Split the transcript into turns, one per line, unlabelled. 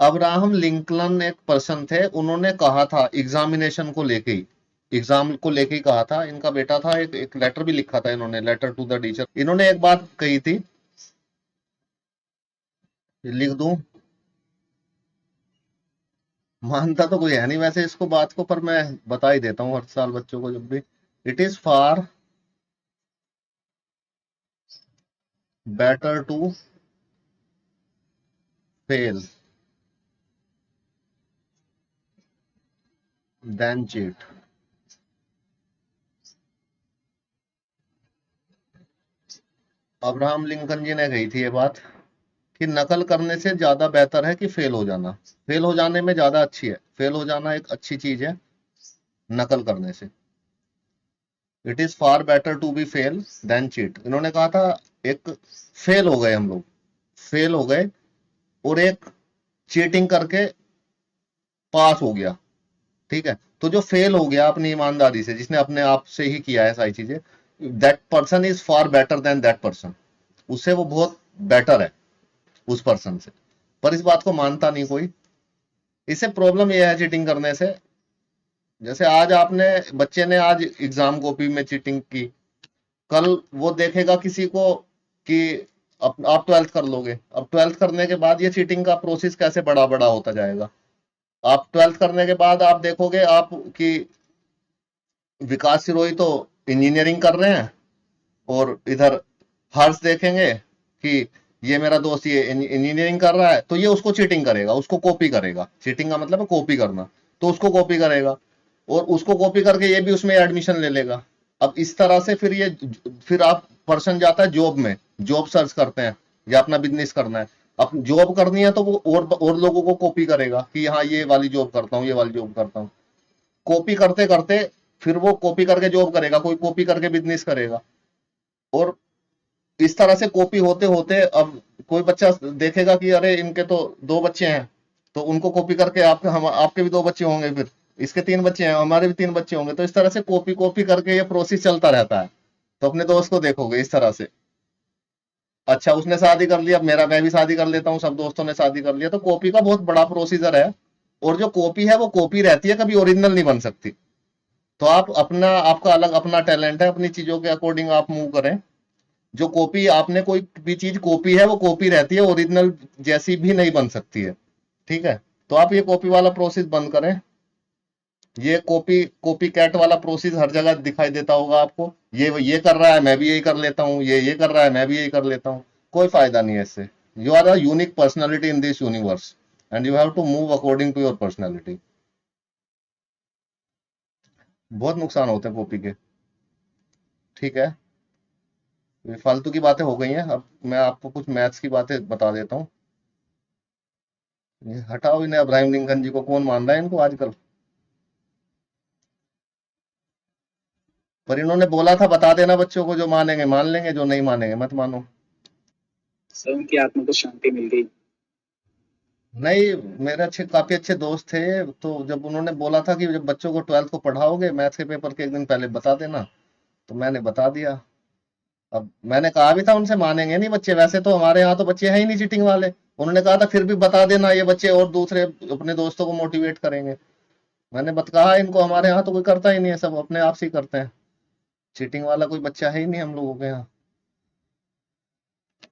Abraham Lincoln एक person थे, उन्होंने कहा था एग्जामिनेशन को लेके ही, एग्जाम को लेके ही कहा था। इनका बेटा था, एक लेटर भी लिखा था इन्होंने, लेटर टू द टीचर। इन्होंने एक बात कही थी, लिख दूं? मानता तो कोई है नहीं वैसे इसको, बात को, पर मैं बता ही देता हूँ हर साल बच्चों को जब भी। It is far better to fail than cheat. Abraham Lincoln ji ने कही थी ये बात, कि नकल करने से ज्यादा बेहतर है कि फेल हो जाना। फेल हो जाने में ज्यादा अच्छी है, फेल हो जाना एक अच्छी चीज है नकल करने से। It is far better to be fail than cheat. इन्होंने कहा था, एक फेल हो गए हम लोग, फेल हो गए, और एक चीटिंग करके पास हो गया, ठीक है? तो जो फेल हो गया अपनी ईमानदारी से, जिसने अपने आप से ही किया है सारी चीजें, that person is far better than that person. उससे वो बहुत बेटर है उस पर्सन से। पर इस बात को मानता नहीं कोई। इससे प्रॉब्लम यह है चीटिंग करने से, जैसे आज आपने, बच्चे ने आज एग्जाम कॉपी में चीटिंग की, कल वो देखेगा किसी को कि आप 12th कर लोगे। अब 12th करने के बाद ये चीटिंग का प्रोसेस कैसे बड़ा बड़ा होता जाएगा। आप 12th करने के बाद आप देखोगे आप कि विकास सिरोही तो इंजीनियरिंग कर रहे हैं, और इधर हर्ष देखेंगे कि ये मेरा दोस्त ये इंजीनियरिंग कर रहा है, तो ये उसको चीटिंग करेगा, उसको कॉपी करेगा। चीटिंग का मतलब है कॉपी करना, तो उसको कॉपी करेगा, और उसको कॉपी करके ये भी उसमें एडमिशन ले लेगा। अब इस तरह से फिर आप पर्सन जाता है जॉब में, जॉब सर्च करते हैं या अपना बिजनेस करना है। अब जॉब करनी है तो वो और लोगों को कॉपी करेगा कि हाँ ये वाली जॉब करता हूँ, ये वाली जॉब करता हूँ। कॉपी करते करते फिर वो कॉपी करके जॉब करेगा, कोई कॉपी करके बिजनेस करेगा, और इस तरह से कॉपी होते होते अब कोई बच्चा देखेगा कि अरे इनके तो 2 बच्चे हैं, तो उनको कॉपी करके आपके भी 2 बच्चे होंगे, फिर इसके 3 बच्चे हैं, हमारे भी 3 बच्चे होंगे। तो इस तरह से कॉपी कॉपी करके ये प्रोसेस चलता रहता है। तो अपने दोस्त को देखोगे इस तरह से, अच्छा उसने शादी कर लिया, अब मैं भी शादी कर लेता हूँ, सब दोस्तों ने शादी कर लिया। तो कॉपी का बहुत बड़ा प्रोसीजर है, और जो कॉपी है वो कॉपी रहती है, कभी ओरिजिनल नहीं बन सकती। तो आप अपना, आपका अलग अपना टैलेंट है, अपनी चीजों के अकॉर्डिंग आप मूव करें। जो कॉपी, आपने कोई भी चीज कॉपी है वो कॉपी रहती है, ओरिजिनल जैसी भी नहीं बन सकती है, ठीक है? तो आप ये कॉपी वाला प्रोसेस बंद करें। ये कॉपी कैट वाला प्रोसेस हर जगह दिखाई देता होगा आपको। ये कर रहा है मैं भी यही कर लेता हूँ, ये कर रहा है मैं भी यही कर लेता हूँ। कोई फायदा नहीं है इससे। You are a unique personality in this universe, and you have to move according to your personality. बहुत नुकसान होते हैं कॉपी के, ठीक है? ये फालतू की बातें हो गई हैं, अब मैं आपको कुछ मैथ्स की बातें बता देता हूँ। ये हटाओ इन्हें, अब्राहम लिंकन जी को कौन मान रहा है इनको आजकल। पर इन्होंने बोला था बता देना बच्चों को, जो मानेंगे मान लेंगे, जो नहीं मानेंगे मत मानो।
सर उनकी आत्मा को शांति मिल गई।
नहीं, मेरे काफी अच्छे दोस्त थे, तो जब उन्होंने बोला था कि जब बच्चों को 12th को पढ़ाओगे मैथ्स के पेपर के एक दिन पहले बता देना, तो मैंने बता दिया। अब मैंने कहा भी था उनसे, मानेंगे नहीं बच्चे, वैसे तो हमारे यहाँ तो बच्चे हैं ही नहीं चीटिंग वाले। उन्होंने कहा था फिर भी बता देना, ये बच्चे और दूसरे अपने दोस्तों को मोटिवेट करेंगे। मैंने कहा इनको, हमारे यहाँ तो कोई करता ही नहीं है, सब अपने आप से ही करते हैं। चीटिंग वाला कोई बच्चा है ही नहीं हम लोगों के यहाँ।